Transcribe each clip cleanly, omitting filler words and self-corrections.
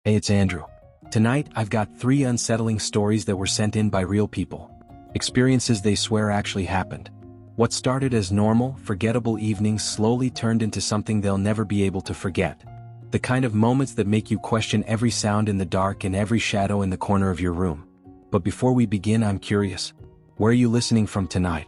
Hey, it's Andrew. Tonight, I've got 3 unsettling stories that were sent in by real people. Experiences they swear actually happened. What started as normal, forgettable evenings slowly turned into something they'll never be able to forget. The kind of moments that make you question every sound in the dark and every shadow in the corner of your room. But before we begin, I'm curious. Where are you listening from tonight?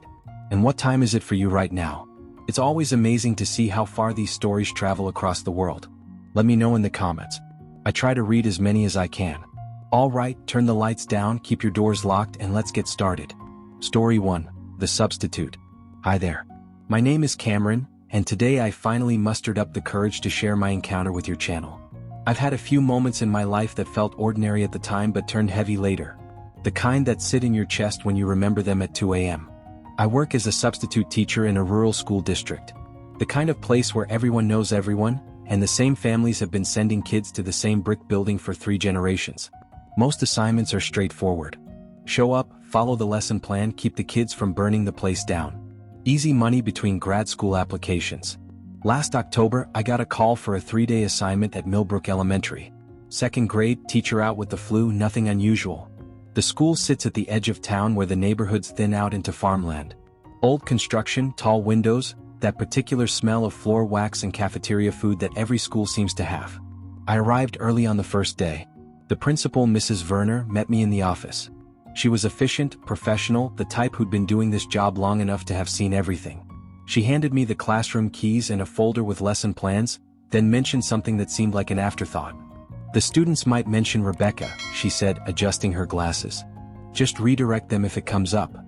And what time is it for you right now? It's always amazing to see how far these stories travel across the world. Let me know in the comments. I try to read as many as I can. Alright, turn the lights down, keep your doors locked, and let's get started. Story 1. The Substitute. Hi there. My name is Cameron, and today I finally mustered up the courage to share my encounter with your channel. I've had a few moments in my life that felt ordinary at the time but turned heavy later. The kind that sit in your chest when you remember them at 2 a.m. I work as a substitute teacher in a rural school district. The kind of place where everyone knows everyone, and the same families have been sending kids to the same brick building for 3 generations. Most assignments are straightforward. Show up, follow the lesson plan, keep the kids from burning the place down. Easy money between grad school applications. Last October, I got a call for a 3-day assignment at Millbrook Elementary. 2nd grade, teacher out with the flu, nothing unusual. The school sits at the edge of town where the neighborhoods thin out into farmland. Old construction, tall windows, that particular smell of floor wax and cafeteria food that every school seems to have. I arrived early on the first day. The principal, Mrs. Werner, met me in the office. She was efficient, professional, the type who'd been doing this job long enough to have seen everything. She handed me the classroom keys and a folder with lesson plans, then mentioned something that seemed like an afterthought. The students might mention Rebecca, she said, adjusting her glasses. Just redirect them if it comes up.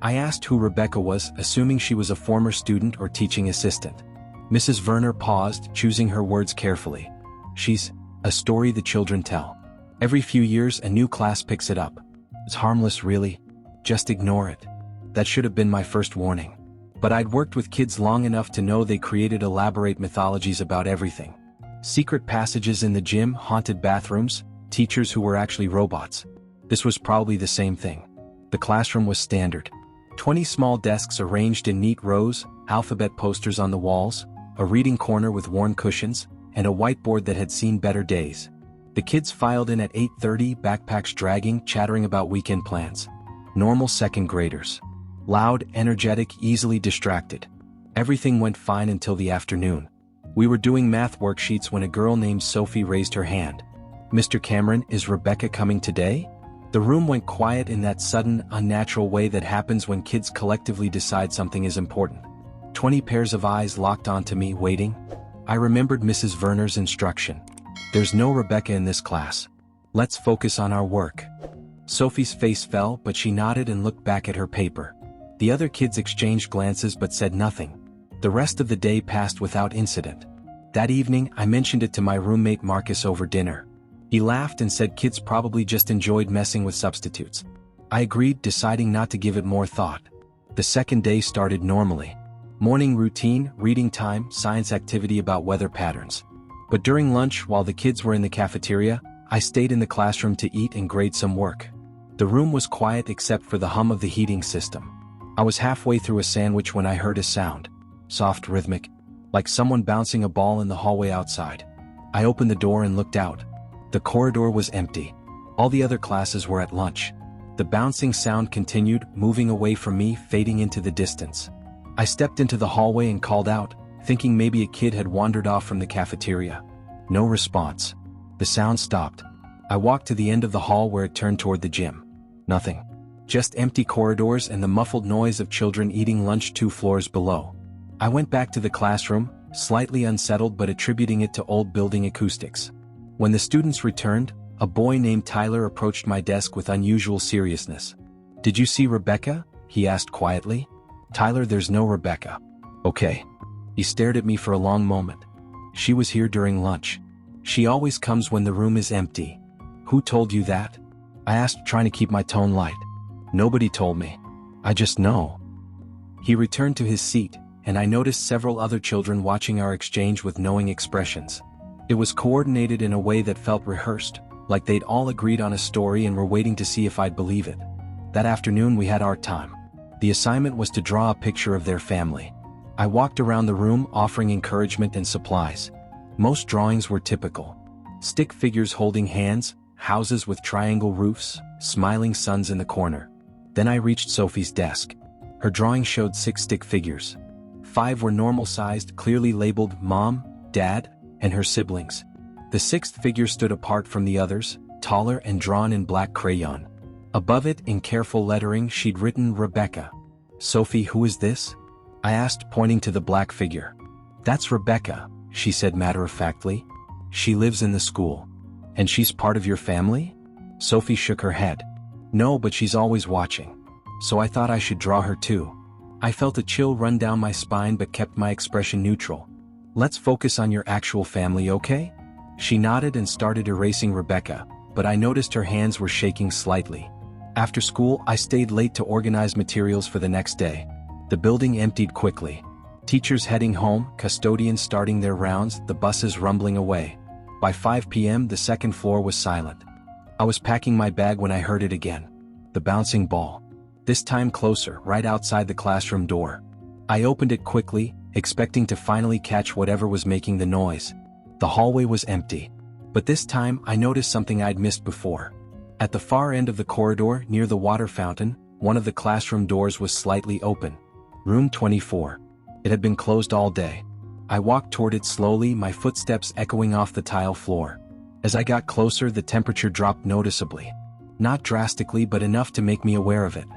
I asked who Rebecca was, assuming she was a former student or teaching assistant. Mrs. Werner paused, choosing her words carefully. She's a story the children tell. Every few years a new class picks it up. It's harmless, really. Just ignore it. That should have been my first warning. But I'd worked with kids long enough to know they created elaborate mythologies about everything. Secret passages in the gym, haunted bathrooms, teachers who were actually robots. This was probably the same thing. The classroom was standard. 20 small desks arranged in neat rows, alphabet posters on the walls, a reading corner with worn cushions, and a whiteboard that had seen better days. The kids filed in at 8:30, backpacks dragging, chattering about weekend plans. Normal 2nd graders. Loud, energetic, easily distracted. Everything went fine until the afternoon. We were doing math worksheets when a girl named Sophie raised her hand. Mr. Cameron, is Rebecca coming today? The room went quiet in that sudden, unnatural way that happens when kids collectively decide something is important. 20 pairs of eyes locked onto me, waiting. I remembered Mrs. Werner's instruction. There's no Rebecca in this class. Let's focus on our work. Sophie's face fell, but she nodded and looked back at her paper. The other kids exchanged glances but said nothing. The rest of the day passed without incident. That evening, I mentioned it to my roommate Marcus over dinner. He laughed and said kids probably just enjoyed messing with substitutes. I agreed, deciding not to give it more thought. The 2nd day started normally. Morning routine, reading time, science activity about weather patterns. But during lunch, while the kids were in the cafeteria, I stayed in the classroom to eat and grade some work. The room was quiet except for the hum of the heating system. I was halfway through a sandwich when I heard a sound. Soft, rhythmic, like someone bouncing a ball in the hallway outside. I opened the door and looked out. The corridor was empty. All the other classes were at lunch. The bouncing sound continued, moving away from me, fading into the distance. I stepped into the hallway and called out, thinking maybe a kid had wandered off from the cafeteria. No response. The sound stopped. I walked to the end of the hall where it turned toward the gym. Nothing. Just empty corridors and the muffled noise of children eating lunch 2 floors below. I went back to the classroom, slightly unsettled but attributing it to old building acoustics. When the students returned, a boy named Tyler approached my desk with unusual seriousness. Did you see Rebecca? He asked quietly. Tyler, there's no Rebecca. Okay. He stared at me for a long moment. She was here during lunch. She always comes when the room is empty. Who told you that? I asked, trying to keep my tone light. Nobody told me. I just know. He returned to his seat, and I noticed several other children watching our exchange with knowing expressions. It was coordinated in a way that felt rehearsed, like they'd all agreed on a story and were waiting to see if I'd believe it. That afternoon we had art time. The assignment was to draw a picture of their family. I walked around the room offering encouragement and supplies. Most drawings were typical. Stick figures holding hands, houses with triangle roofs, smiling suns in the corner. Then I reached Sophie's desk. Her drawing showed 6 stick figures. 5 were normal-sized, clearly labeled Mom, Dad, and her siblings. The 6th figure stood apart from the others, taller and drawn in black crayon. Above it, in careful lettering, she'd written Rebecca. "Sophie, who is this?" I asked, pointing to the black figure. "That's Rebecca," she said matter-of-factly. "She lives in the school." "And she's part of your family?" Sophie shook her head. "No, but she's always watching. So I thought I should draw her too." I felt a chill run down my spine but kept my expression neutral. "Let's focus on your actual family, okay?" She nodded and started erasing Rebecca, but I noticed her hands were shaking slightly. After school, I stayed late to organize materials for the next day. The building emptied quickly. Teachers heading home, custodians starting their rounds, the buses rumbling away. By 5 p.m. the second floor was silent. I was packing my bag when I heard it again. The bouncing ball. This time closer, right outside the classroom door. I opened it quickly, expecting to finally catch whatever was making the noise. The hallway was empty. But this time I noticed something I'd missed before. At the far end of the corridor, near the water fountain, one of the classroom doors was slightly open. Room 24. It had been closed all day. I walked toward it slowly, my footsteps echoing off the tile floor. As I got closer, the temperature dropped noticeably. Not drastically, but enough to make me aware of it.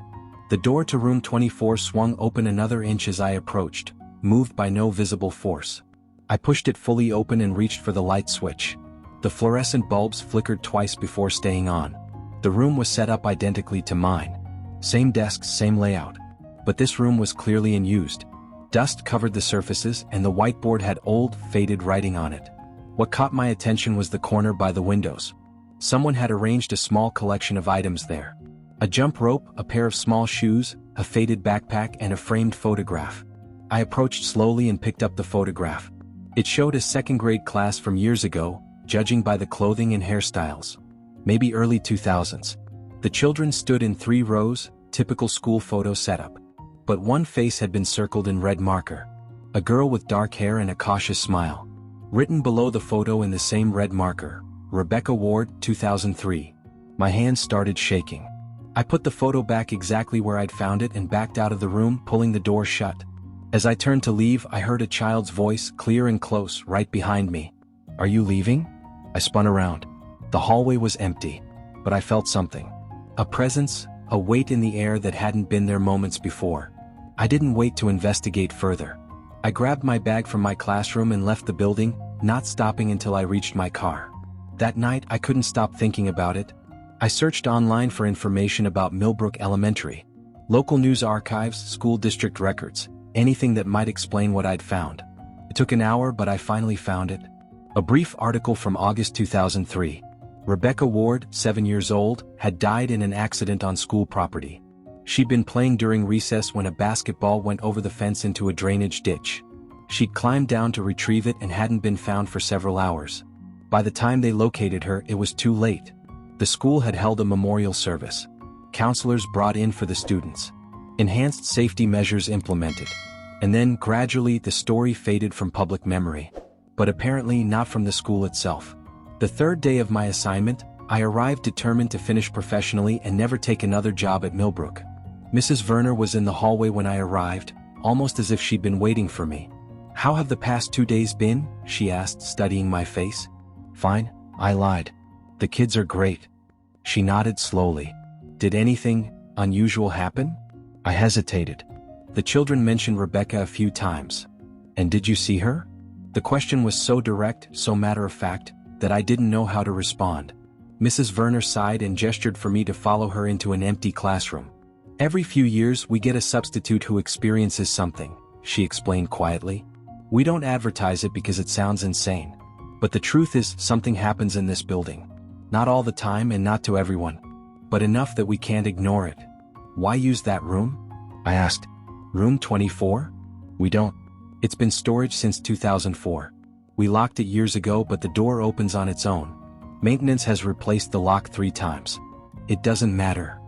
The door to room 24 swung open another inch as I approached, moved by no visible force. I pushed it fully open and reached for the light switch. The fluorescent bulbs flickered twice before staying on. The room was set up identically to mine. Same desks, same layout. But this room was clearly unused. Dust covered the surfaces and the whiteboard had old, faded writing on it. What caught my attention was the corner by the windows. Someone had arranged a small collection of items there. A jump rope, a pair of small shoes, a faded backpack, and a framed photograph. I approached slowly and picked up the photograph. It showed a second-grade class from years ago, judging by the clothing and hairstyles. Maybe early 2000s. The children stood in 3 rows, typical school photo setup. But one face had been circled in red marker. A girl with dark hair and a cautious smile. Written below the photo in the same red marker, Rebecca Ward, 2003. My hands started shaking. I put the photo back exactly where I'd found it and backed out of the room, pulling the door shut. As I turned to leave, I heard a child's voice, clear and close, right behind me. "Are you leaving?" I spun around. The hallway was empty. But I felt something. A presence, a weight in the air that hadn't been there moments before. I didn't wait to investigate further. I grabbed my bag from my classroom and left the building, not stopping until I reached my car. That night, I couldn't stop thinking about it. I searched online for information about Millbrook Elementary. Local news archives, school district records, anything that might explain what I'd found. It took an hour, but I finally found it. A brief article from August 2003. Rebecca Ward, 7 years old, had died in an accident on school property. She'd been playing during recess when a basketball went over the fence into a drainage ditch. She'd climbed down to retrieve it and hadn't been found for several hours. By the time they located her, it was too late. The school had held a memorial service. Counselors brought in for the students. Enhanced safety measures implemented. And then, gradually, the story faded from public memory. But apparently not from the school itself. The third day of my assignment, I arrived determined to finish professionally and never take another job at Millbrook. Mrs. Werner was in the hallway when I arrived, almost as if she'd been waiting for me. "How have the past 2 days been?" she asked, studying my face. "Fine," I lied. "The kids are great." She nodded slowly. "Did anything unusual happen?" I hesitated. "The children mentioned Rebecca a few times." "And did you see her?" The question was so direct, so matter-of-fact, that I didn't know how to respond. Mrs. Werner sighed and gestured for me to follow her into an empty classroom. "Every few years we get a substitute who experiences something," she explained quietly. "We don't advertise it because it sounds insane. But the truth is, something happens in this building. Not all the time and not to everyone. But enough that we can't ignore it." "Why use that room?" I asked. "Room 24? We don't. It's been storage since 2004. We locked it years ago, but the door opens on its own. Maintenance has replaced the lock 3 times. It doesn't matter.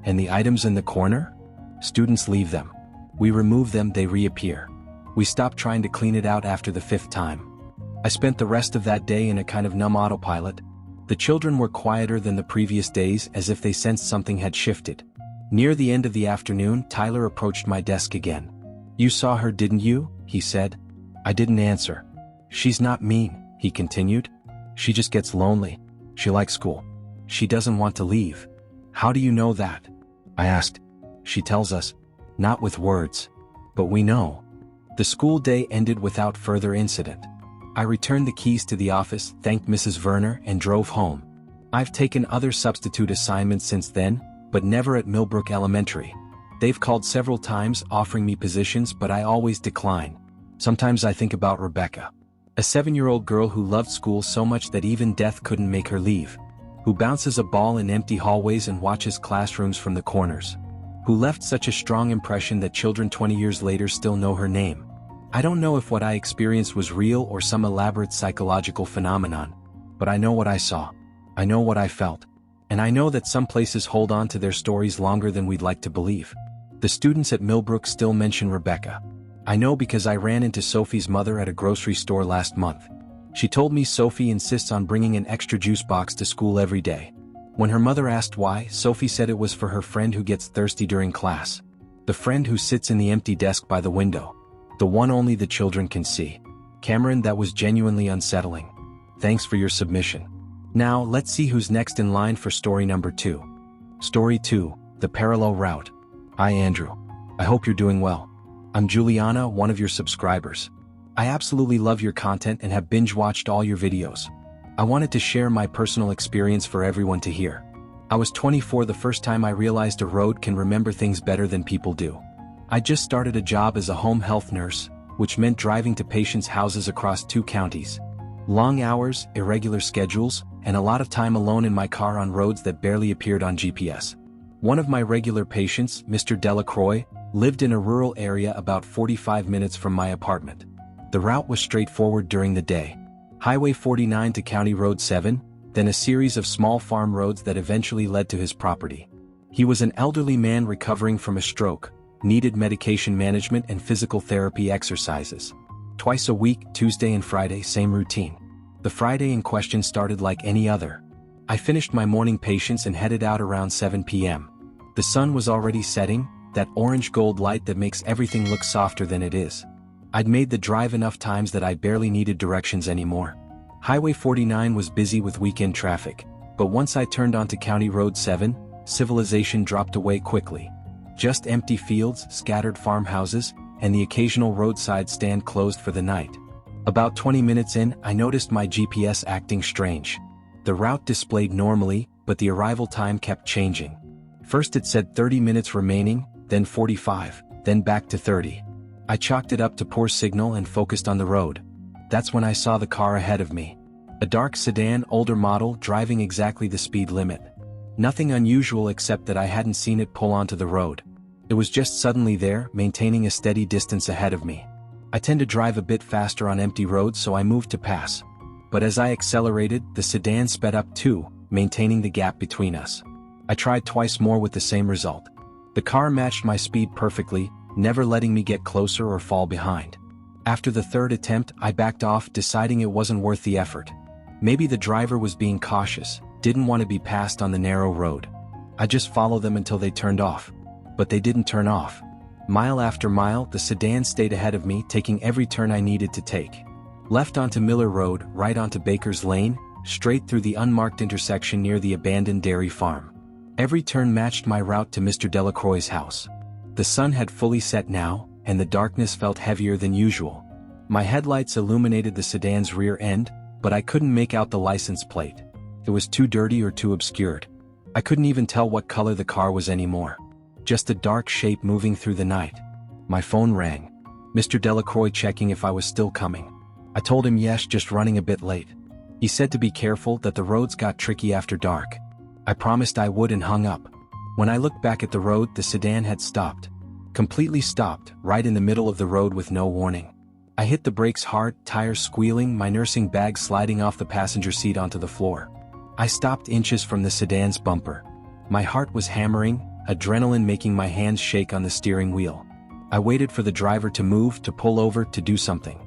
And the items in the corner? Students leave them. We remove them, they reappear. We stop trying to clean it out after the 5th time." I spent the rest of that day in a kind of numb autopilot. The children were quieter than the previous days, as if they sensed something had shifted. Near the end of the afternoon, Tyler approached my desk again. "You saw her, didn't you?" he said. I didn't answer. "She's not mean," he continued. "She just gets lonely. She likes school. She doesn't want to leave." "How do you know that?" I asked. "She tells us. Not with words. But we know." The school day ended without further incident. I returned the keys to the office, thanked Mrs. Werner, and drove home. I've taken other substitute assignments since then, but never at Millbrook Elementary. They've called several times offering me positions, but I always decline. Sometimes I think about Rebecca. A 7-year-old girl who loved school so much that even death couldn't make her leave. Who bounces a ball in empty hallways and watches classrooms from the corners. Who left such a strong impression that children 20 years later still know her name. I don't know if what I experienced was real or some elaborate psychological phenomenon, but I know what I saw. I know what I felt. And I know that some places hold on to their stories longer than we'd like to believe. The students at Millbrook still mention Rebecca. I know because I ran into Sophie's mother at a grocery store last month. She told me Sophie insists on bringing an extra juice box to school every day. When her mother asked why, Sophie said it was for her friend who gets thirsty during class. The friend who sits in the empty desk by the window. The one only the children can see. Cameron, that was genuinely unsettling. Thanks for your submission. Now, let's see who's next in line for story number 2. Story 2, The Parallel Route. Hi Andrew. I hope you're doing well. I'm Juliana, one of your subscribers. I absolutely love your content and have binge-watched all your videos. I wanted to share my personal experience for everyone to hear. I was 24 the first time I realized a road can remember things better than people do. I just started a job as a home health nurse, which meant driving to patients' houses across 2 counties. Long hours, irregular schedules, and a lot of time alone in my car on roads that barely appeared on GPS. One of my regular patients, Mr. Delacroix, lived in a rural area about 45 minutes from my apartment. The route was straightforward during the day. Highway 49 to County Road 7, then a series of small farm roads that eventually led to his property. He was an elderly man recovering from a stroke, needed medication management and physical therapy exercises. Twice a week, Tuesday and Friday, same routine. The Friday in question started like any other. I finished my morning patients and headed out around 7 p.m. The sun was already setting, that orange gold light that makes everything look softer than it is. I'd made the drive enough times that I barely needed directions anymore. Highway 49 was busy with weekend traffic, but once I turned onto County Road 7, civilization dropped away quickly. Just empty fields, scattered farmhouses, and the occasional roadside stand closed for the night. About 20 minutes in, I noticed my GPS acting strange. The route displayed normally, but the arrival time kept changing. First it said 30 minutes remaining, then 45, then back to 30. I chalked it up to poor signal and focused on the road. That's when I saw the car ahead of me. A dark sedan, older model, driving exactly the speed limit. Nothing unusual except that I hadn't seen it pull onto the road. It was just suddenly there, maintaining a steady distance ahead of me. I tend to drive a bit faster on empty roads, so I moved to pass. But as I accelerated, the sedan sped up too, maintaining the gap between us. I tried twice more with the same result. The car matched my speed perfectly, never letting me get closer or fall behind. After the third attempt, I backed off, deciding it wasn't worth the effort. Maybe the driver was being cautious, didn't want to be passed on the narrow road. I just followed them until they turned off. But they didn't turn off. Mile after mile, the sedan stayed ahead of me, taking every turn I needed to take. Left onto Miller Road, right onto Baker's Lane, straight through the unmarked intersection near the abandoned dairy farm. Every turn matched my route to Mr. Delacroix's house. The sun had fully set now, and the darkness felt heavier than usual. My headlights illuminated the sedan's rear end, but I couldn't make out the license plate. It was too dirty or too obscured. I couldn't even tell what color the car was anymore. Just a dark shape moving through the night. My phone rang. Mr. Delacroix checking if I was still coming. I told him yes, just running a bit late. He said to be careful, that the roads got tricky after dark. I promised I would and hung up. When I looked back at the road, the sedan had stopped. Completely stopped, right in the middle of the road with no warning. I hit the brakes hard, tires squealing, my nursing bag sliding off the passenger seat onto the floor. I stopped inches from the sedan's bumper. My heart was hammering, adrenaline making my hands shake on the steering wheel. I waited for the driver to move, to pull over, to do something.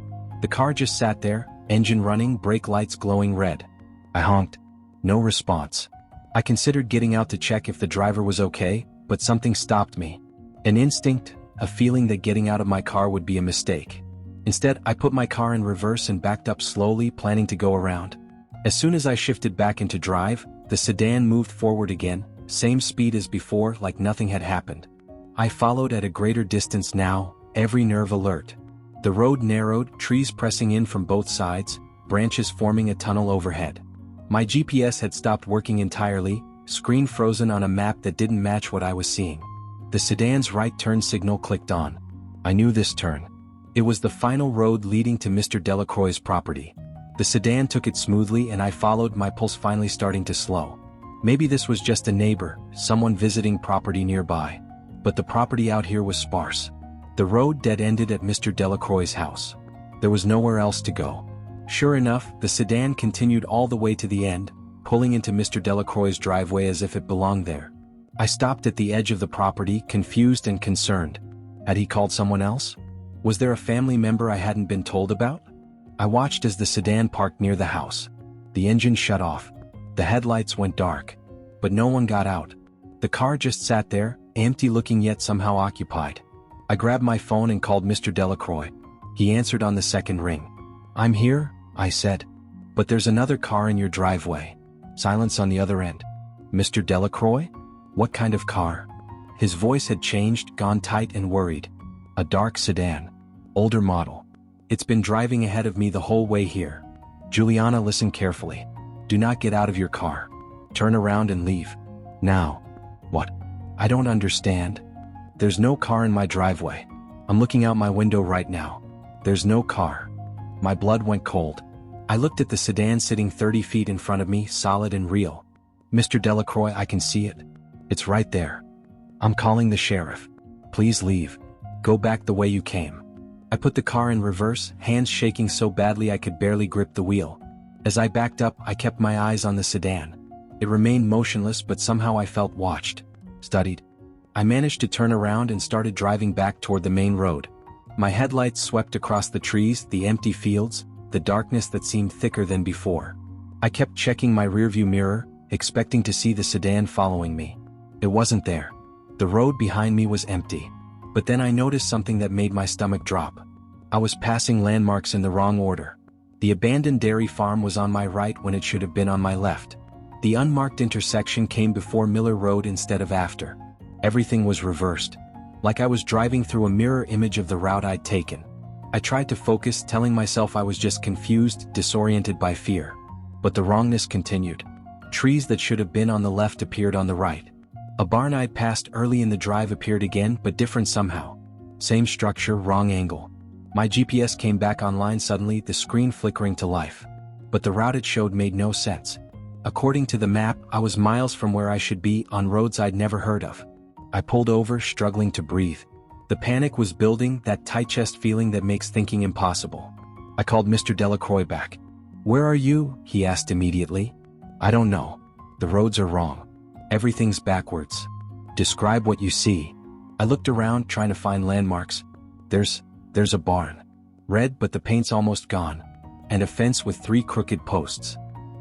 The car just sat there, Engine running, brake lights glowing red. I honked. No response. I considered getting out to check if the driver was okay, but something stopped me. An instinct, a feeling that getting out of my car would be a mistake. Instead, I put my car in reverse and backed up slowly, planning to go around. As soon as I shifted back into drive, the sedan moved forward again, same speed as before, like nothing had happened. I followed at a greater distance now, every nerve alert. The road narrowed, trees pressing in from both sides, branches forming a tunnel overhead. My GPS had stopped working entirely, screen frozen on a map that didn't match what I was seeing. The sedan's right turn signal clicked on. I knew this turn. It was the final road leading to Mr. Delacroix's property. The sedan took it smoothly and I followed, my pulse finally starting to slow. Maybe this was just a neighbor, someone visiting property nearby. But the property out here was sparse. The road dead-ended at Mr. Delacroix's house. There was nowhere else to go. Sure enough, the sedan continued all the way to the end, pulling into Mr. Delacroix's driveway as if it belonged there. I stopped at the edge of the property, confused and concerned. Had he called someone else? Was there a family member I hadn't been told about? I watched as the sedan parked near the house. The engine shut off. The headlights went dark. But no one got out. The car just sat there, empty looking yet somehow occupied. I grabbed my phone and called Mr. Delacroix. He answered on the second ring. "I'm here," I said. "But there's another car in your driveway." Silence on the other end. "Mr. Delacroix? What kind of car?" His voice had changed, gone tight and worried. "A dark sedan. Older model. It's been driving ahead of me the whole way here." "Juliana, listen carefully. Do not get out of your car. Turn around and leave. Now." "What? I don't understand." "There's no car in my driveway. I'm looking out my window right now. There's no car." My blood went cold. I looked at the sedan sitting 30 feet in front of me, solid and real. "Mr. Delacroix, I can see it. It's right there. I'm calling the sheriff. Please leave. Go back the way you came." I put the car in reverse, hands shaking so badly I could barely grip the wheel. As I backed up, I kept my eyes on the sedan. It remained motionless, but somehow I felt watched, studied. I managed to turn around and started driving back toward the main road. My headlights swept across the trees, the empty fields, the darkness that seemed thicker than before. I kept checking my rearview mirror, expecting to see the sedan following me. It wasn't there. The road behind me was empty. But then I noticed something that made my stomach drop. I was passing landmarks in the wrong order. The abandoned dairy farm was on my right when it should have been on my left. The unmarked intersection came before Miller Road instead of after. Everything was reversed. Like I was driving through a mirror image of the route I'd taken. I tried to focus, telling myself I was just confused, disoriented by fear. But the wrongness continued. Trees that should have been on the left appeared on the right. A barn I'd passed early in the drive appeared again, but different somehow. Same structure, wrong angle. My GPS came back online suddenly, the screen flickering to life. But the route it showed made no sense. According to the map, I was miles from where I should be, on roads I'd never heard of. I pulled over, struggling to breathe. The panic was building, that tight chest feeling that makes thinking impossible. I called Mr. Delacroix back. "Where are you?" he asked immediately. "I don't know. The roads are wrong. Everything's backwards." "Describe what you see." I looked around, trying to find landmarks. There's a barn. Red, but the paint's almost gone. And a fence with 3 crooked posts.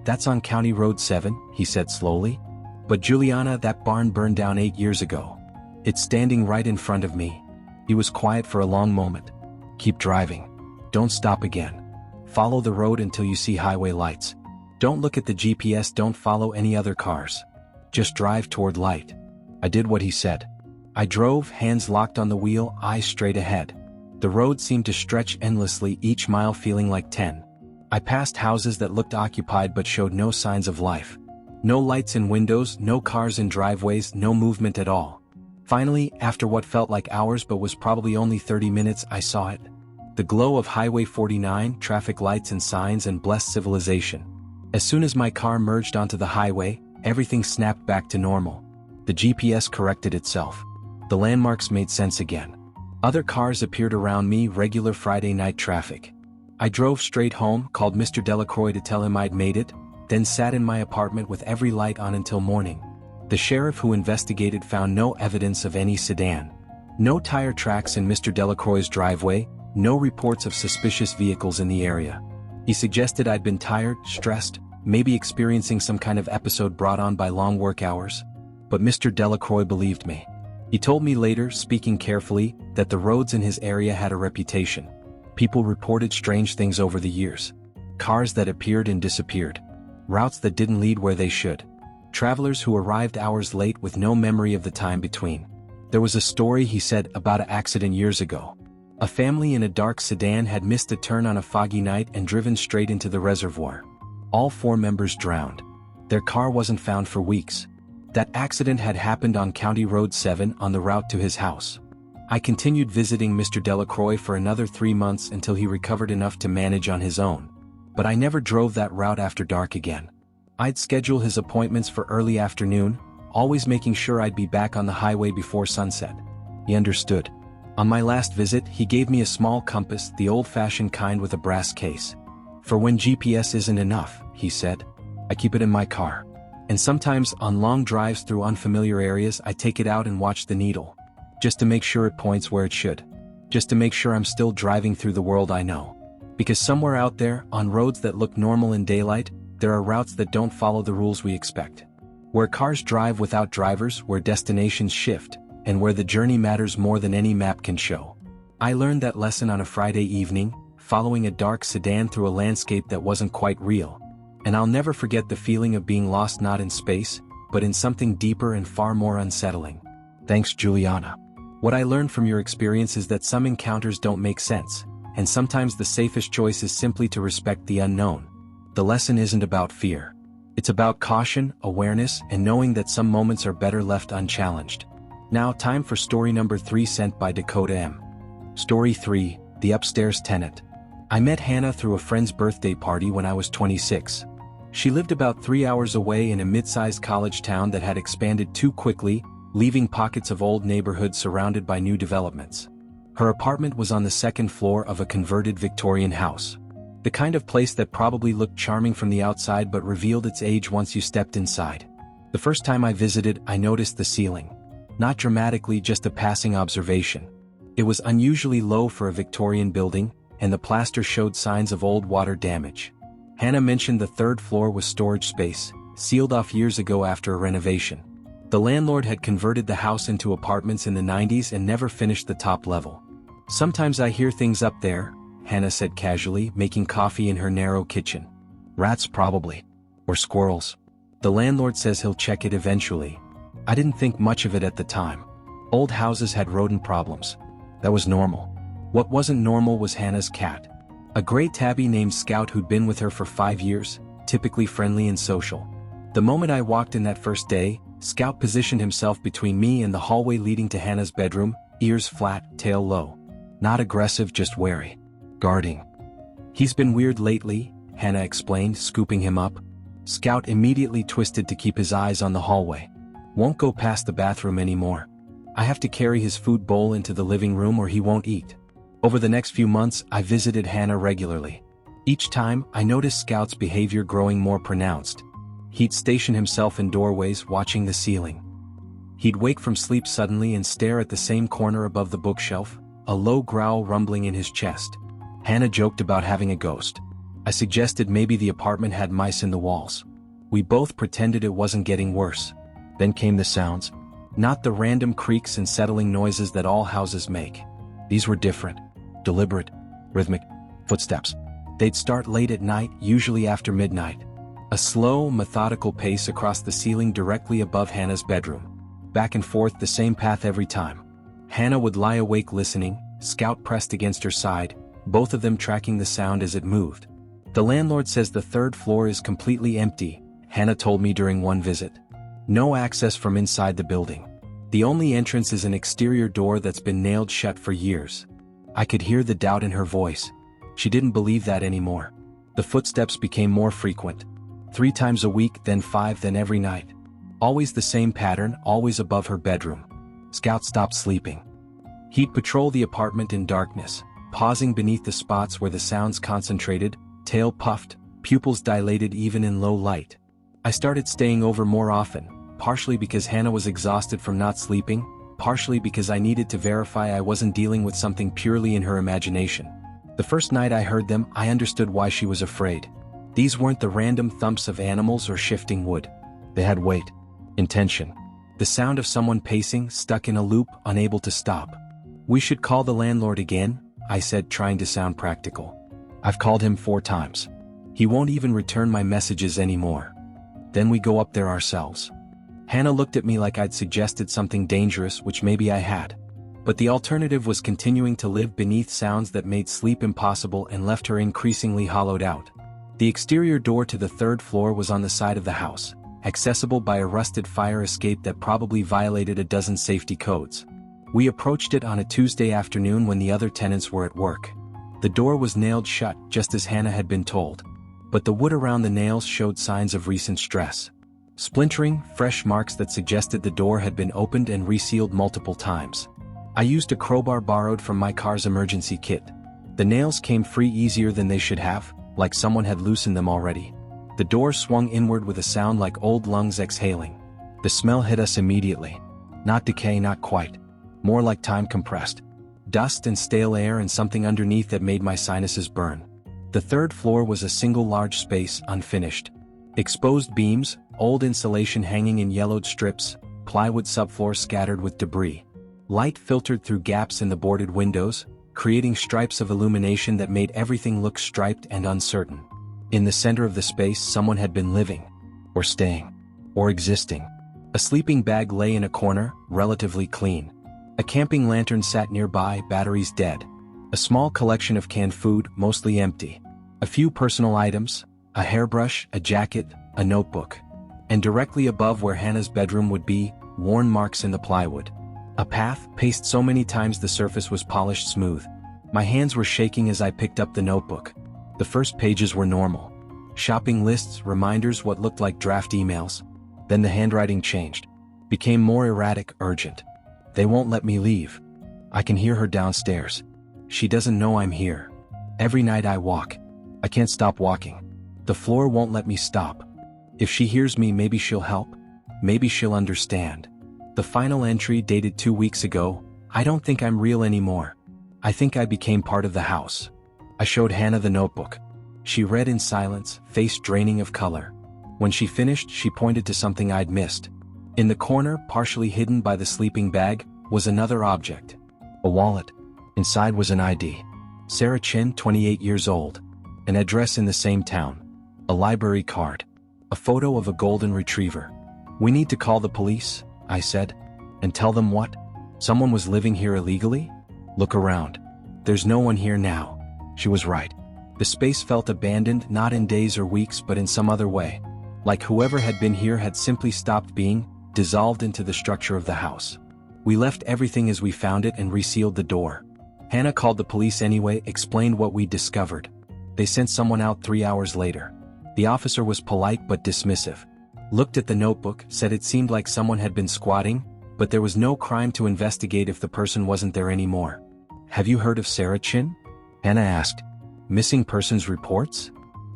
"That's on County Road 7, he said slowly. "But Juliana, that barn burned down 8 years ago. It's standing right in front of me." He was quiet for a long moment. "Keep driving. Don't stop again. Follow the road until you see highway lights. Don't look at the GPS, don't follow any other cars. Just drive toward light." I did what he said. I drove, hands locked on the wheel, eyes straight ahead. The road seemed to stretch endlessly, each mile feeling like 10. I passed houses that looked occupied but showed no signs of life. No lights in windows, no cars in driveways, no movement at all. Finally, after what felt like hours but was probably only 30 minutes, I saw it. The glow of Highway 49, traffic lights and signs, and blessed civilization. As soon as my car merged onto the highway, everything snapped back to normal. The GPS corrected itself. The landmarks made sense again. Other cars appeared around me, regular Friday night traffic. I drove straight home, called Mr. Delacroix to tell him I'd made it, then sat in my apartment with every light on until morning. The sheriff who investigated found no evidence of any sedan. No tire tracks in Mr. Delacroix's driveway, no reports of suspicious vehicles in the area. He suggested I'd been tired, stressed, maybe experiencing some kind of episode brought on by long work hours. But Mr. Delacroix believed me. He told me later, speaking carefully, that the roads in his area had a reputation. People reported strange things over the years. Cars that appeared and disappeared. Routes that didn't lead where they should. Travelers who arrived hours late with no memory of the time between. There was a story, he said, about an accident years ago. A family in a dark sedan had missed a turn on a foggy night and driven straight into the reservoir. All 4 members drowned. Their car wasn't found for weeks. That accident had happened on County Road 7 on the route to his house. I continued visiting Mr. Delacroix for another 3 months until he recovered enough to manage on his own. But I never drove that route after dark again. I'd schedule his appointments for early afternoon, always making sure I'd be back on the highway before sunset. He understood. On my last visit, he gave me a small compass, the old-fashioned kind with a brass case. For when GPS isn't enough, he said. I keep it in my car. And sometimes, on long drives through unfamiliar areas, I take it out and watch the needle. Just to make sure it points where it should. Just to make sure I'm still driving through the world I know. Because somewhere out there, on roads that look normal in daylight, there are routes that don't follow the rules we expect. Where cars drive without drivers, where destinations shift, and where the journey matters more than any map can show. I learned that lesson on a Friday evening, following a dark sedan through a landscape that wasn't quite real. And I'll never forget the feeling of being lost not in space, but in something deeper and far more unsettling. Thanks, Juliana. What I learned from your experience is that some encounters don't make sense, and sometimes the safest choice is simply to respect the unknown. The lesson isn't about fear. It's about caution, awareness, and knowing that some moments are better left unchallenged. Now, time for story number 3 sent by Dakota M. Story 3, The Upstairs Tenant. I met Hannah through a friend's birthday party when I was 26. She lived about 3 hours away in a mid-sized college town that had expanded too quickly, leaving pockets of old neighborhoods surrounded by new developments. Her apartment was on the 2nd floor of a converted Victorian house. The kind of place that probably looked charming from the outside but revealed its age once you stepped inside. The first time I visited, I noticed the ceiling. Not dramatically, just a passing observation. It was unusually low for a Victorian building, and the plaster showed signs of old water damage. Hannah mentioned the 3rd floor was storage space, sealed off years ago after a renovation. The landlord had converted the house into apartments in the 90s and never finished the top level. Sometimes I hear things up there, Hannah said casually, making coffee in her narrow kitchen. Rats probably. Or squirrels. The landlord says he'll check it eventually. I didn't think much of it at the time. Old houses had rodent problems. That was normal. What wasn't normal was Hannah's cat. A gray tabby named Scout who'd been with her for 5 years, typically friendly and social. The moment I walked in that first day, Scout positioned himself between me and the hallway leading to Hannah's bedroom, ears flat, tail low. Not aggressive, just wary. Guarding. He's been weird lately, Hannah explained, scooping him up. Scout immediately twisted to keep his eyes on the hallway. Won't go past the bathroom anymore. I have to carry his food bowl into the living room or he won't eat. Over the next few months, I visited Hannah regularly. Each time, I noticed Scout's behavior growing more pronounced. He'd station himself in doorways, watching the ceiling. He'd wake from sleep suddenly and stare at the same corner above the bookshelf, a low growl rumbling in his chest. Hannah joked about having a ghost. I suggested maybe the apartment had mice in the walls. We both pretended it wasn't getting worse. Then came the sounds. Not the random creaks and settling noises that all houses make. These were different. Deliberate. Rhythmic. Footsteps. They'd start late at night, usually after midnight. A slow, methodical pace across the ceiling directly above Hannah's bedroom. Back and forth the same path every time. Hannah would lie awake listening, Scout pressed against her side, both of them tracking the sound as it moved. The landlord says the 3rd floor is completely empty, Hannah told me during one visit. No access from inside the building. The only entrance is an exterior door that's been nailed shut for years. I could hear the doubt in her voice. She didn't believe that anymore. The footsteps became more frequent. 3 times a week, then 5, then every night. Always the same pattern, always above her bedroom. Scout stopped sleeping. He'd patrol the apartment in darkness, pausing beneath the spots where the sounds concentrated, tail puffed, pupils dilated even in low light. I started staying over more often, partially because Hannah was exhausted from not sleeping, partially because I needed to verify I wasn't dealing with something purely in her imagination. The The first night I heard them, I understood why she was afraid. These weren't the random thumps of animals or shifting wood. They had weight, intention. The sound of someone pacing, stuck in a loop, unable to stop. "We should call the landlord again," I said, trying to sound practical. "I've called him 4 times. He won't even return my messages anymore." "Then we go up there ourselves." Hannah looked at me like I'd suggested something dangerous, which maybe I had. But the alternative was continuing to live beneath sounds that made sleep impossible and left her increasingly hollowed out. The exterior door to the 3rd floor was on the side of the house, accessible by a rusted fire escape that probably violated a dozen safety codes. We approached it on a Tuesday afternoon when the other tenants were at work. The door was nailed shut, just as Hannah had been told. But the wood around the nails showed signs of recent stress. Splintering, fresh marks that suggested the door had been opened and resealed multiple times. I used a crowbar borrowed from my car's emergency kit. The nails came free easier than they should have, like someone had loosened them already. The door swung inward with a sound like old lungs exhaling. The smell hit us immediately. Not decay, not quite. More like time compressed. Dust and stale air and something underneath that made my sinuses burn. The 3rd floor was a single large space, unfinished. Exposed beams, old insulation hanging in yellowed strips, plywood subfloor scattered with debris. Light filtered through gaps in the boarded windows, creating stripes of illumination that made everything look striped and uncertain. In the center of the space, someone had been living, or staying, or existing. A sleeping bag lay in a corner, relatively clean. A camping lantern sat nearby, batteries dead. A small collection of canned food, mostly empty. A few personal items, a hairbrush, a jacket, a notebook. And directly above where Hannah's bedroom would be, worn marks in the plywood. A path, paced so many times the surface was polished smooth. My hands were shaking as I picked up the notebook. The first pages were normal. Shopping lists, reminders, what looked like draft emails. Then the handwriting changed. Became more erratic, urgent. "They won't let me leave. I can hear her downstairs. She doesn't know I'm here. Every night I walk. I can't stop walking. The floor won't let me stop. If she hears me, maybe she'll help. Maybe she'll understand." The final entry, dated 2 weeks ago, "I don't think I'm real anymore. I think I became part of the house." I showed Hannah the notebook. She read in silence, face draining of color. When she finished, she pointed to something I'd missed. In the corner, partially hidden by the sleeping bag, was another object. A wallet. Inside was an ID. Sarah Chin, 28 years old. An address in the same town. A library card. A photo of a golden retriever. "We need to call the police," I said. "And tell them what? Someone was living here illegally? Look around. There's no one here now." She was right. The space felt abandoned, not in days or weeks, but in some other way. Like whoever had been here had simply stopped being, dissolved into the structure of the house. We left everything as we found it and resealed the door. Hannah called the police anyway, explained what we'd discovered. They sent someone out 3 hours later. The officer was polite but dismissive. Looked at the notebook, said it seemed like someone had been squatting, but there was no crime to investigate if the person wasn't there anymore. "Have you heard of Sarah Chin?" Hannah asked. "Missing persons reports?"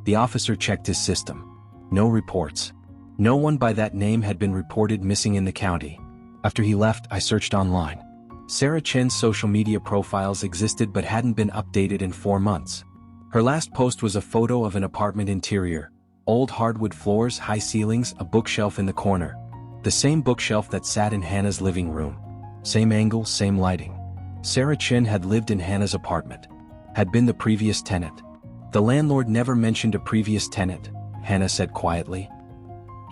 The officer checked his system. No reports. No one by that name had been reported missing in the county. After he left, I searched online. Sarah Chin's social media profiles existed but hadn't been updated in 4 months. Her last post was a photo of an apartment interior. Old hardwood floors, high ceilings, a bookshelf in the corner. The same bookshelf that sat in Hannah's living room. Same angle, same lighting. Sarah Chin had lived in Hannah's apartment. Had been the previous tenant. The landlord never mentioned a previous tenant, Hannah said quietly.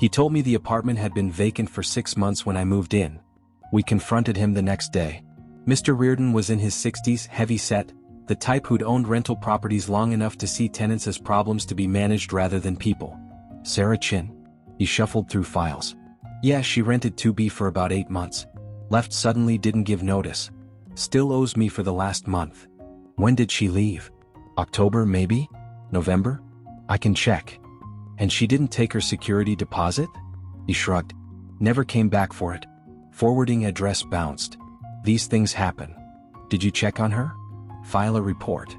He told me the apartment had been vacant for 6 months when I moved in. We confronted him the next day. Mr. Reardon was in his 60s, heavy-set, the type who'd owned rental properties long enough to see tenants as problems to be managed rather than people. Sarah Chin. He shuffled through files. Yeah, she rented 2B for about 8 months. Left suddenly, didn't give notice. Still owes me for the last month. When did she leave? October, maybe? November? I can check. And she didn't take her security deposit? He shrugged. Never came back for it. Forwarding address bounced. These things happen. Did you check on her? File a report.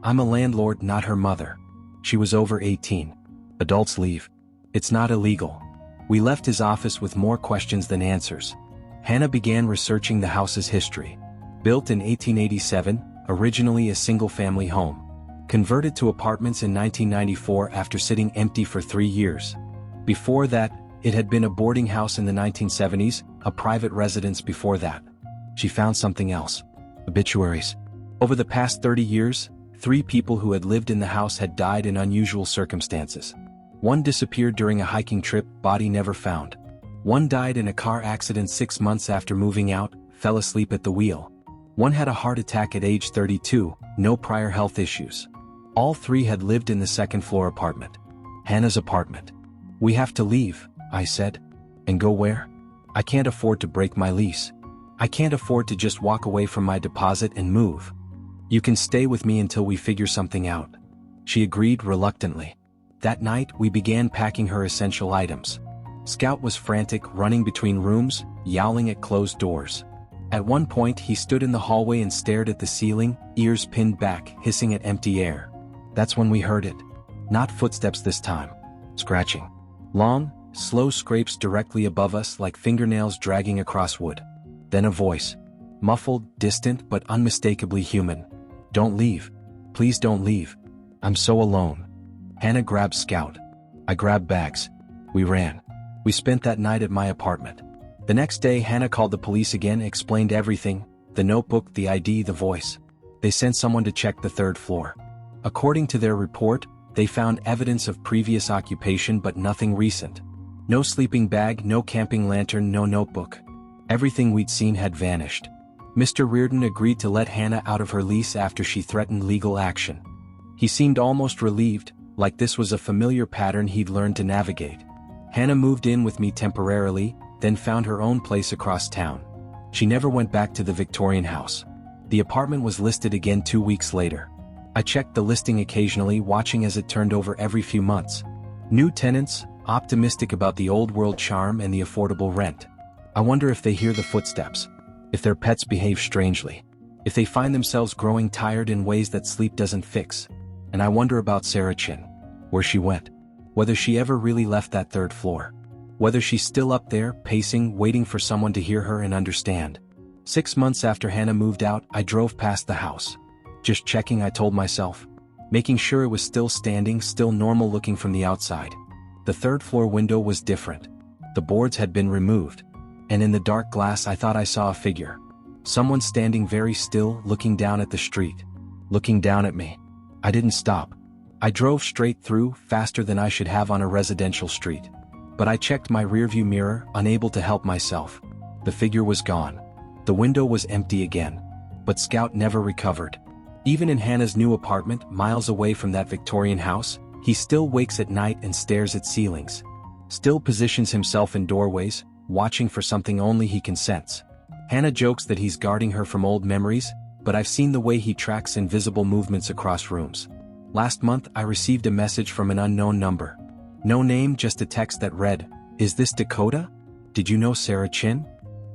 I'm a landlord, not her mother. She was over 18. Adults leave. It's not illegal. We left his office with more questions than answers. Hannah began researching the house's history. Built in 1887, originally a single-family home. Converted to apartments in 1994 after sitting empty for 3 years. Before that, it had been a boarding house in the 1970s, a private residence before that. She found something else. Obituaries. Over the past 30 years, 3 people who had lived in the house had died in unusual circumstances. One disappeared during a hiking trip, body never found. One died in a car accident 6 months after moving out, fell asleep at the wheel. One had a heart attack at age 32, no prior health issues. All 3 had lived in the second-floor apartment. Hannah's apartment. "We have to leave," I said. "And go where?" "I can't afford to break my lease. I can't afford to just walk away from my deposit and move. You can stay with me until we figure something out." She agreed reluctantly. That night, we began packing her essential items. Scout was frantic, running between rooms, yowling at closed doors. At one point, he stood in the hallway and stared at the ceiling, ears pinned back, hissing at empty air. That's when we heard it. Not footsteps this time. Scratching. Long, slow scrapes directly above us like fingernails dragging across wood. Then a voice. Muffled, distant, but unmistakably human. "Don't leave. Please don't leave. I'm so alone." Hannah grabbed Scout. I grabbed bags. We ran. We spent that night at my apartment. The next day, Hannah called the police again, explained everything, the notebook, the ID, the voice. They sent someone to check the 3rd floor. According to their report, they found evidence of previous occupation but nothing recent. No sleeping bag, no camping lantern, no notebook. Everything we'd seen had vanished. Mr. Reardon agreed to let Hannah out of her lease after she threatened legal action. He seemed almost relieved, like this was a familiar pattern he'd learned to navigate. Hannah moved in with me temporarily, then found her own place across town. She never went back to the Victorian house. The apartment was listed again 2 weeks later. I checked the listing occasionally, watching as it turned over every few months. New tenants, optimistic about the old world charm and the affordable rent. I wonder if they hear the footsteps. If their pets behave strangely. If they find themselves growing tired in ways that sleep doesn't fix. And I wonder about Sarah Chin. Where she went. Whether she ever really left that 3rd floor. Whether she's still up there, pacing, waiting for someone to hear her and understand. 6 months after Hannah moved out, I drove past the house. Just checking, I told myself. Making sure it was still standing, still normal looking from the outside. The 3rd floor window was different. The boards had been removed. And in the dark glass I thought I saw a figure. Someone standing very still, looking down at the street. Looking down at me. I didn't stop. I drove straight through, faster than I should have on a residential street. But I checked my rearview mirror, unable to help myself. The figure was gone. The window was empty again. But Scout never recovered. Even in Hannah's new apartment, miles away from that Victorian house, he still wakes at night and stares at ceilings. Still positions himself in doorways, watching for something only he can sense. Hannah jokes that he's guarding her from old memories, but I've seen the way he tracks invisible movements across rooms. Last month, I received a message from an unknown number. No name, just a text that read, "Is this Dakota? Did you know Sarah Chin?"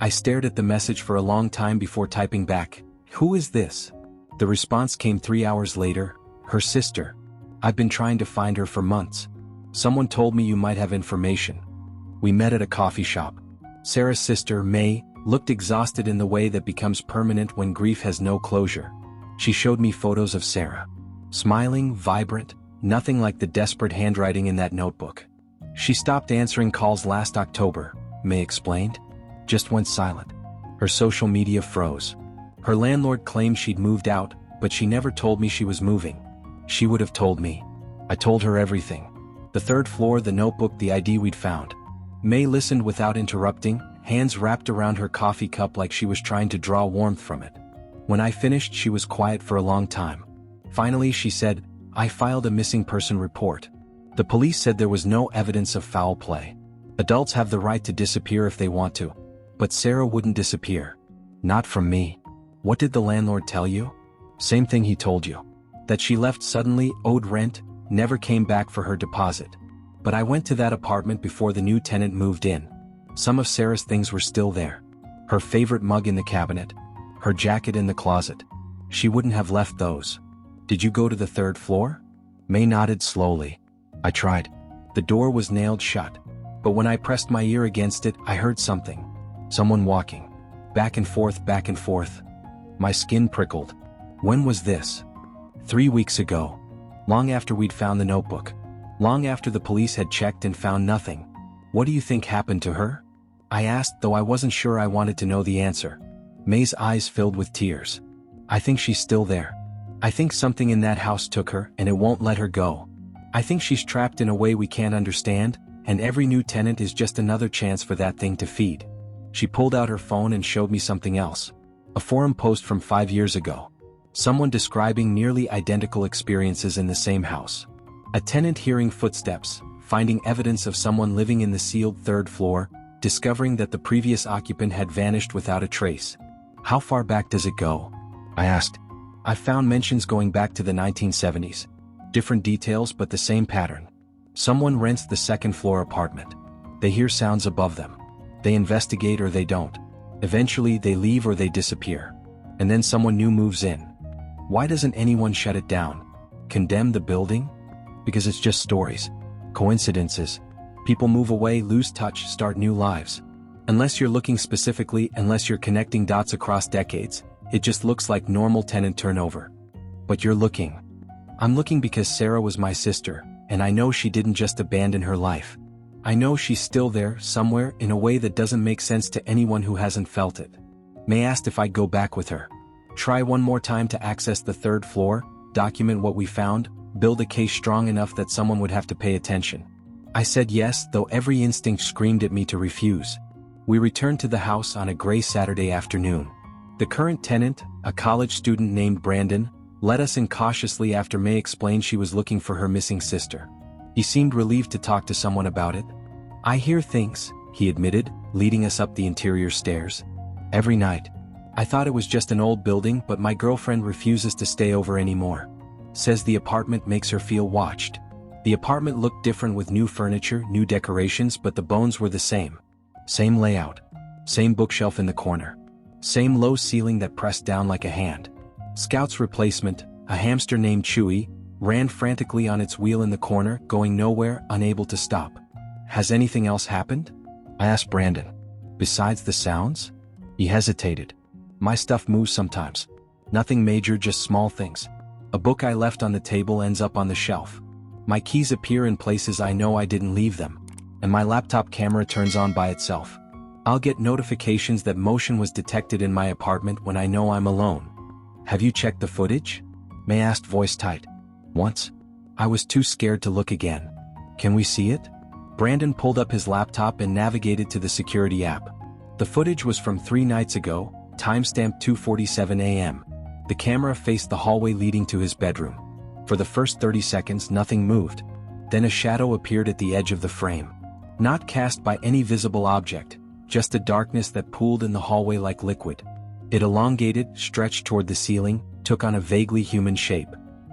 I stared at the message for a long time before typing back, "Who is this?" The response came 3 hours later, "Her sister. I've been trying to find her for months. Someone told me you might have information." We met at a coffee shop. Sarah's sister, May, looked exhausted in the way that becomes permanent when grief has no closure. She showed me photos of Sarah. Smiling, vibrant, nothing like the desperate handwriting in that notebook. "She stopped answering calls last October," May explained. "Just went silent. Her social media froze. Her landlord claimed she'd moved out, but she never told me she was moving. She would have told me. I told her everything. The 3rd floor, the notebook, the ID we'd found." May listened without interrupting, hands wrapped around her coffee cup like she was trying to draw warmth from it. When I finished, she was quiet for a long time. Finally, she said, "I filed a missing person report. The police said there was no evidence of foul play. Adults have the right to disappear if they want to. But Sarah wouldn't disappear. Not from me." "What did the landlord tell you?" "Same thing he told you. That she left suddenly, owed rent, never came back for her deposit. But I went to that apartment before the new tenant moved in. Some of Sarah's things were still there. Her favorite mug in the cabinet. Her jacket in the closet. She wouldn't have left those." "Did you go to the 3rd floor?" May nodded slowly. "I tried. The door was nailed shut. But when I pressed my ear against it, I heard something. Someone walking. Back and forth, back and forth. My skin prickled." "When was this?" 3 weeks ago," Long after we'd found the notebook. Long after the police had checked and found nothing. What do you think happened to her? I asked, though I wasn't sure I wanted to know the answer. May's eyes filled with tears. I think she's still there. I think something in that house took her and it won't let her go. I think she's trapped in a way we can't understand, and every new tenant is just another chance for that thing to feed. She pulled out her phone and showed me something else. A forum post from 5 years ago. Someone describing nearly identical experiences in the same house. A tenant hearing footsteps, finding evidence of someone living in the sealed third floor, discovering that the previous occupant had vanished without a trace. How far back does it go? I asked. I found mentions going back to the 1970s. Different details but the same pattern. Someone rents the second floor apartment. They hear sounds above them. They investigate or they don't. Eventually they leave or they disappear. And then someone new moves in. Why doesn't anyone shut it down? Condemn the building? Because it's just stories. Coincidences. People move away, lose touch, start new lives. Unless you're looking specifically, unless you're connecting dots across decades, it just looks like normal tenant turnover. But you're looking. I'm looking because Sarah was my sister, and I know she didn't just abandon her life. I know she's still there, somewhere, in a way that doesn't make sense to anyone who hasn't felt it. May asked if I'd go back with her. Try one more time to access the third floor, document what we found, build a case strong enough that someone would have to pay attention. I said yes, though every instinct screamed at me to refuse. We returned to the house on a gray Saturday afternoon. The current tenant, a college student named Brandon, let us in cautiously after May explained she was looking for her missing sister. He seemed relieved to talk to someone about it. I hear things, he admitted, leading us up the interior stairs. Every night. I thought it was just an old building, but my girlfriend refuses to stay over anymore. Says the apartment makes her feel watched. The apartment looked different with new furniture, new decorations, but the bones were the same. Same layout. Same bookshelf in the corner. Same low ceiling that pressed down like a hand. Scout's replacement, a hamster named Chewy, ran frantically on its wheel in the corner, going nowhere, unable to stop. Has anything else happened? I asked Brandon. Besides the sounds? He hesitated. My stuff moves sometimes. Nothing major, just small things. A book I left on the table ends up on the shelf. My keys appear in places I know I didn't leave them. And my laptop camera turns on by itself. I'll get notifications that motion was detected in my apartment when I know I'm alone. Have you checked the footage? May asked, voice tight. Once. I was too scared to look again. Can we see it? Brandon pulled up his laptop and navigated to the security app. The footage was from 3 nights ago, timestamp 2:47 a.m. The camera faced the hallway leading to his bedroom. For the first 30 seconds nothing moved. Then a shadow appeared at the edge of the frame. Not cast by any visible object, just a darkness that pooled in the hallway like liquid. It elongated, stretched toward the ceiling, took on a vaguely human shape.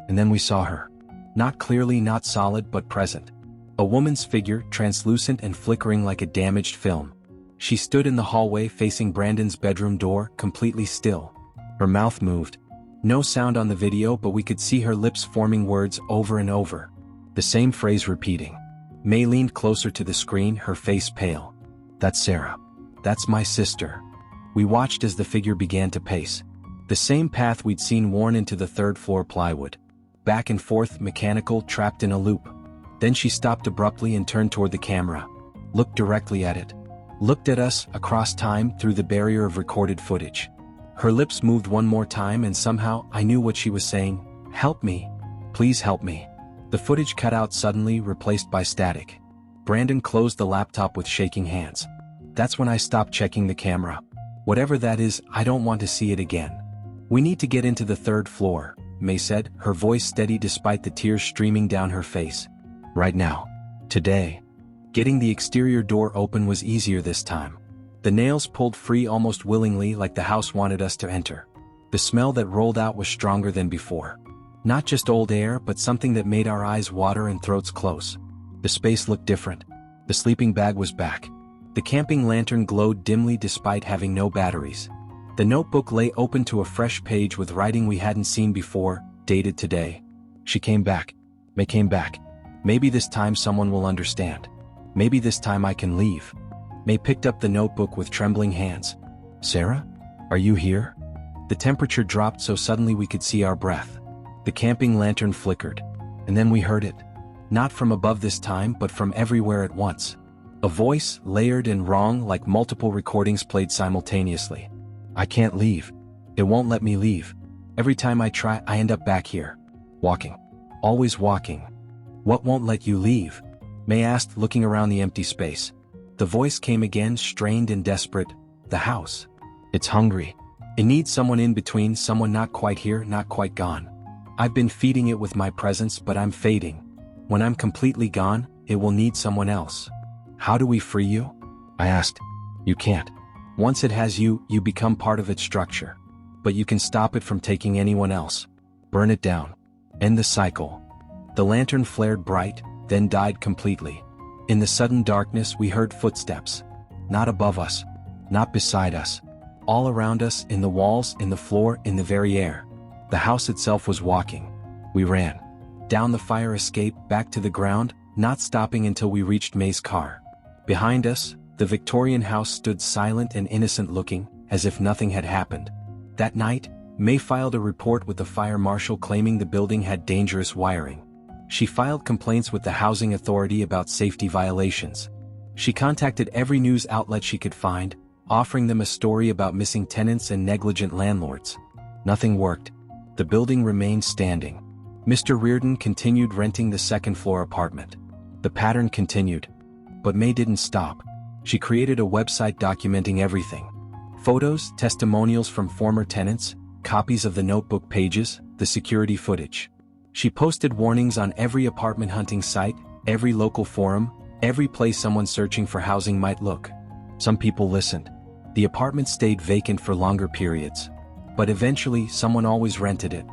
And then we saw her. Not clearly, not solid, but present. A woman's figure, translucent and flickering like a damaged film. She stood in the hallway facing Brandon's bedroom door, completely still. Her mouth moved. No sound on the video, but we could see her lips forming words over and over. The same phrase repeating. May leaned closer to the screen, her face pale. That's Sarah. That's my sister. We watched as the figure began to pace. The same path we'd seen worn into the third floor plywood. Back and forth, mechanical, trapped in a loop. Then she stopped abruptly and turned toward the camera. Looked directly at it. Looked at us, across time, through the barrier of recorded footage. Her lips moved one more time and somehow I knew what she was saying. Help me. Please help me. The footage cut out suddenly, replaced by static. Brandon closed the laptop with shaking hands. That's when I stopped checking the camera. Whatever that is, I don't want to see it again. We need to get into the third floor, May said, her voice steady despite the tears streaming down her face. Right now. Today. Getting the exterior door open was easier this time. The nails pulled free almost willingly, like the house wanted us to enter. The smell that rolled out was stronger than before. Not just old air, but something that made our eyes water and throats close. The space looked different. The sleeping bag was back. The camping lantern glowed dimly despite having no batteries. The notebook lay open to a fresh page with writing we hadn't seen before, dated today. She came back. May came back. Maybe this time someone will understand. Maybe this time I can leave. May picked up the notebook with trembling hands. Sarah? Are you here? The temperature dropped so suddenly we could see our breath. The camping lantern flickered. And then we heard it. Not from above this time, but from everywhere at once. A voice, layered and wrong like multiple recordings played simultaneously. I can't leave. It won't let me leave. Every time I try, I end up back here. Walking. Always walking. What won't let you leave? May asked, looking around the empty space. The voice came again, strained and desperate. The house. It's hungry. It needs someone in between, someone not quite here, not quite gone. I've been feeding it with my presence, but I'm fading. When I'm completely gone, it will need someone else. How do we free you? I asked. You can't. Once it has you, you become part of its structure. But you can stop it from taking anyone else. Burn it down. End the cycle. The lantern flared bright, then died completely. In the sudden darkness, we heard footsteps. Not above us. Not beside us. All around us, in the walls, in the floor, in the very air. The house itself was walking. We ran. Down the fire escape, back to the ground, not stopping until we reached May's car. Behind us, the Victorian house stood silent and innocent looking, as if nothing had happened. That night, May filed a report with the fire marshal claiming the building had dangerous wiring. She filed complaints with the housing authority about safety violations. She contacted every news outlet she could find, offering them a story about missing tenants and negligent landlords. Nothing worked. The building remained standing. Mr. Reardon continued renting the second-floor apartment. The pattern continued. But May didn't stop. She created a website documenting everything. Photos, testimonials from former tenants, copies of the notebook pages, the security footage. She posted warnings on every apartment hunting site, every local forum, every place someone searching for housing might look. Some people listened. The apartment stayed vacant for longer periods. But eventually, someone always rented it.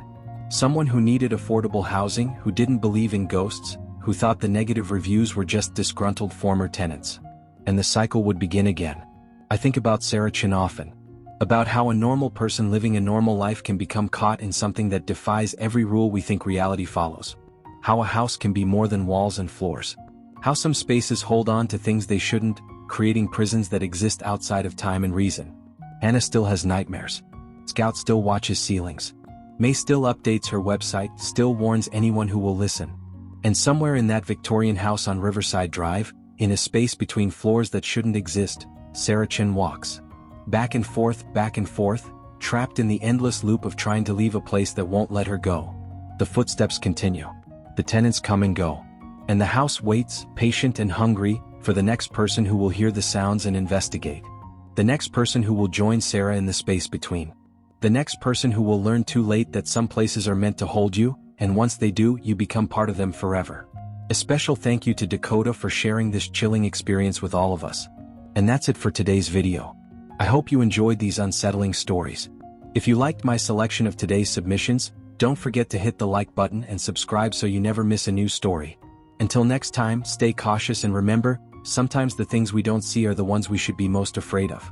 Someone who needed affordable housing, who didn't believe in ghosts, who thought the negative reviews were just disgruntled former tenants. And the cycle would begin again. I think about Sarah Chin often. About how a normal person living a normal life can become caught in something that defies every rule we think reality follows. How a house can be more than walls and floors. How some spaces hold on to things they shouldn't, creating prisons that exist outside of time and reason. Hannah still has nightmares. Scout still watches ceilings. May still updates her website, still warns anyone who will listen. And somewhere in that Victorian house on Riverside Drive, in a space between floors that shouldn't exist, Sarah Chin walks. Back and forth, trapped in the endless loop of trying to leave a place that won't let her go. The footsteps continue. The tenants come and go. And the house waits, patient and hungry, for the next person who will hear the sounds and investigate. The next person who will join Sarah in the space between. The next person who will learn too late that some places are meant to hold you, and once they do, you become part of them forever. A special thank you to Dakota for sharing this chilling experience with all of us. And that's it for today's video. I hope you enjoyed these unsettling stories. If you liked my selection of today's submissions, don't forget to hit the like button and subscribe so you never miss a new story. Until next time, stay cautious and remember, sometimes the things we don't see are the ones we should be most afraid of.